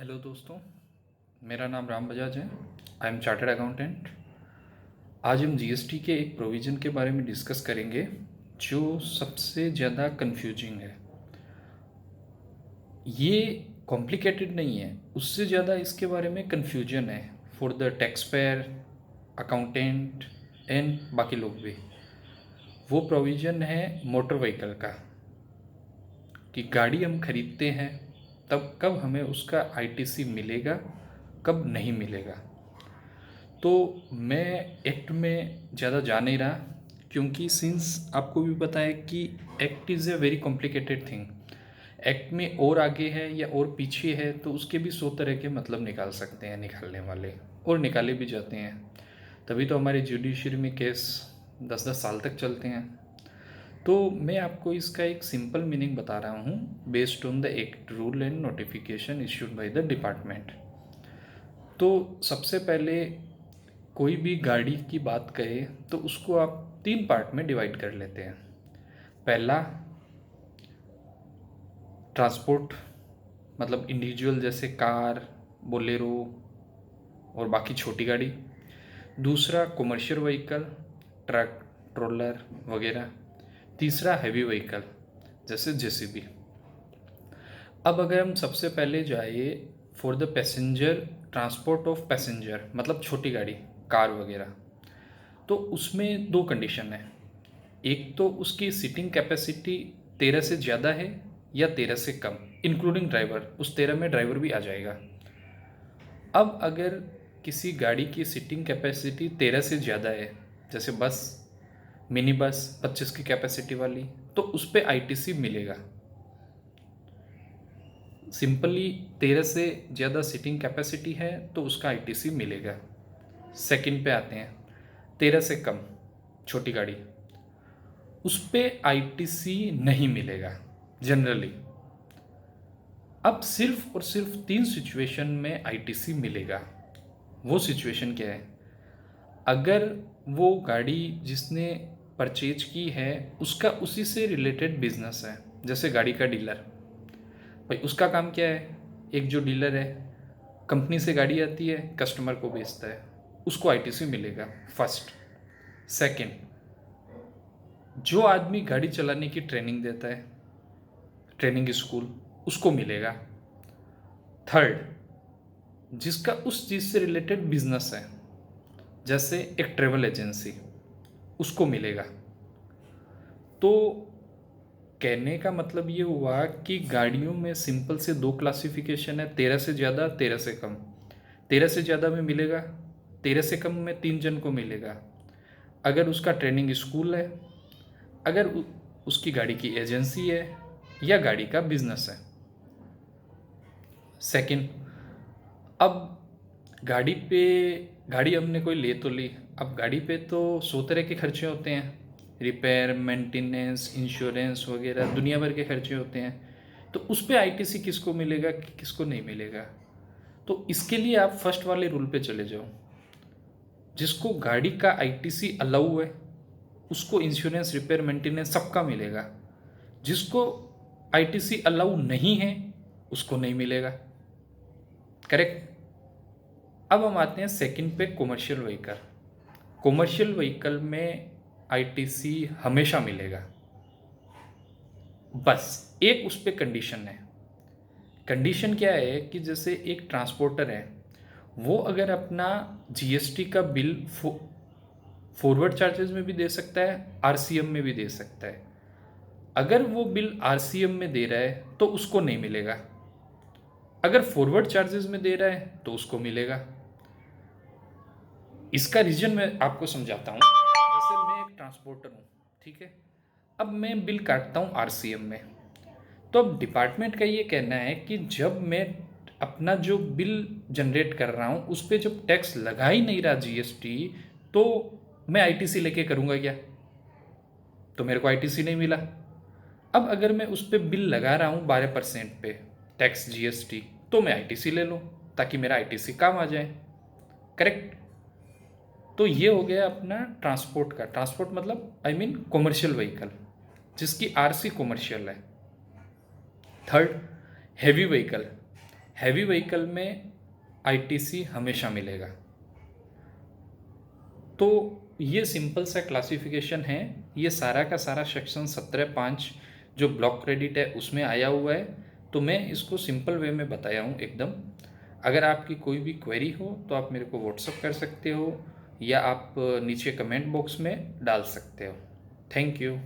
Hello दोस्तों, मेरा नाम राम बजाज है। I am chartered accountant. आज हम जीएसटी के एक प्रोविज़न के बारे में डिस्कस करेंगे जो सबसे ज़्यादा कंफ्यूजिंग है। ये कॉम्प्लिकेटेड नहीं है, उससे ज़्यादा इसके बारे में कन्फ्यूजन है for the tax payer, accountant and बाकी लोग भी। वो प्रोविज़न है मोटर व्हीकल का, कि गाड़ी हम खरीदते हैं तब कब हमें उसका आईटीसी मिलेगा, कब नहीं मिलेगा। तो मैं एक्ट में ज़्यादा जा नहीं रहा, क्योंकि सिंस आपको भी पता है कि act is a very complicated thing. Act में और आगे है या और पीछे है तो उसके भी 100 तरह के मतलब निकाल सकते हैं निकालने वाले, और निकाले भी जाते हैं। तभी तो हमारे जुडिशरी में केस 10-10 साल तक चलते हैं। तो मैं आपको इसका एक सिंपल मीनिंग बता रहा हूँ based on the act rule and notification issued by the department. तो सबसे पहले कोई भी गाड़ी की बात करें तो उसको आप 3 पार्ट में डिवाइड कर लेते हैं। पहला, ट्रांसपोर्ट, मतलब इंडिविजुअल जैसे कार, बोलेरो और बाकी छोटी गाड़ी। दूसरा, कमर्शियल व्हीकल, ट्रक, ट्रोलर वगैरह। तीसरा, हैवी व्हीकल जैसे जेसीबी। अब अगर हम सबसे पहले जाए for the passenger, transport of passenger, मतलब छोटी गाड़ी, कार वगैरह, तो उसमें 2 कंडीशन है। एक तो उसकी सीटिंग कैपेसिटी 13 से ज़्यादा है या 13 से कम, इंक्लूडिंग ड्राइवर। उस 13 में ड्राइवर भी आ जाएगा। अब अगर किसी गाड़ी की सीटिंग कैपेसिटी 13 से ज़्यादा है, जैसे बस, मिनी बस 25 की कैपेसिटी वाली, तो उस पर आईटीसी मिलेगा। सिंपली 13 से ज़्यादा सीटिंग कैपेसिटी है तो उसका आईटीसी मिलेगा। सेकंड पे आते हैं, 13 से कम छोटी गाड़ी, उस पर आईटीसी नहीं मिलेगा जनरली। अब सिर्फ और सिर्फ 3 सिचुएशन में आईटीसी मिलेगा। वो सिचुएशन क्या है? अगर वो गाड़ी जिसने परचेज की है उसका उसी से रिलेटेड बिजनेस है, जैसे गाड़ी का डीलर, भाई उसका काम क्या है? एक जो डीलर है, कंपनी से गाड़ी आती है, कस्टमर को बेचता है, उसको आईटीसी मिलेगा फर्स्ट। सेकंड, जो आदमी गाड़ी चलाने की ट्रेनिंग देता है, ट्रेनिंग स्कूल, उसको मिलेगा। थर्ड, जिसका उस चीज़ से रिलेटेड बिजनेस है, जैसे एक ट्रेवल एजेंसी, उसको मिलेगा। तो कहने का मतलब ये हुआ कि गाड़ियों में सिंपल से 2 क्लासिफिकेशन है, 13 से ज़्यादा, 13 से कम। 13 से ज़्यादा में मिलेगा, 13 से कम में 3 जन को मिलेगा। अगर उसका ट्रेनिंग स्कूल है, अगर उसकी गाड़ी की एजेंसी है, या गाड़ी का बिजनेस है। सेकंड, अब गाड़ी हमने कोई ले तो ली, अब गाड़ी पे तो 100 तरह के खर्चे होते हैं, रिपेयर, मेंटेनेंस, इंश्योरेंस वगैरह दुनिया भर के खर्चे होते हैं। तो उस पर आईटीसी किसको मिलेगा, किसको नहीं मिलेगा? तो इसके लिए आप फर्स्ट वाले रूल पे चले जाओ। जिसको गाड़ी का आईटीसी अलाउ है उसको इंश्योरेंस, रिपेयर, मेंटेनेंस सबका मिलेगा। जिसको आईटीसी अलाउ नहीं है उसको नहीं मिलेगा। करेक्ट। अब हम आते हैं सेकंड पे, कमर्शियल व्हीकल। कमर्शियल व्हीकल में आईटीसी हमेशा मिलेगा। बस एक उस पर कंडीशन है। कंडीशन क्या है कि जैसे एक ट्रांसपोर्टर है, वो अगर अपना जीएसटी का बिल फॉरवर्ड चार्जेस में भी दे सकता है, आरसीएम में भी दे सकता है। अगर वो बिल आरसीएम में दे रहा है तो उसको नहीं मिलेगा, अगर फॉरवर्ड चार्जेस में दे रहा है तो उसको मिलेगा। इसका रीजन मैं आपको समझाता हूँ। जैसे मैं एक ट्रांसपोर्टर हूँ, ठीक है, अब मैं बिल काटता हूँ आरसीएम में। तो अब डिपार्टमेंट का ये कहना है कि जब मैं अपना जो बिल जनरेट कर रहा हूँ उस पर जब टैक्स लगा ही नहीं रहा जीएसटी, तो मैं आईटीसी लेके करूँगा क्या? तो मेरे को आईटीसी नहीं मिला। अब अगर मैं उस पर बिल लगा रहा हूँ 12% पे टैक्स जीएसटी, तो मैं आईटीसी ले लूँ ताकि मेरा आईटीसी काम आ जाए। करेक्ट। तो ये हो गया अपना ट्रांसपोर्ट का। ट्रांसपोर्ट मतलब आई मीन कॉमर्शियल व्हीकल जिसकी आरसी कॉमर्शियल है। Third, heavy vehicle. Heavy vehicle में आईटीसी हमेशा मिलेगा। तो ये सिंपल सा क्लासिफिकेशन है। ये सारा का सारा सेक्शन 17(5) जो ब्लॉक क्रेडिट है उसमें आया हुआ है। तो मैं इसको सिंपल वे में बताया हूँ एकदम। अगर आपकी कोई भी क्वेरी हो तो आप मेरे को व्हाट्सअप कर सकते हो या आप नीचे कमेंट बॉक्स में डाल सकते हो। Thank you.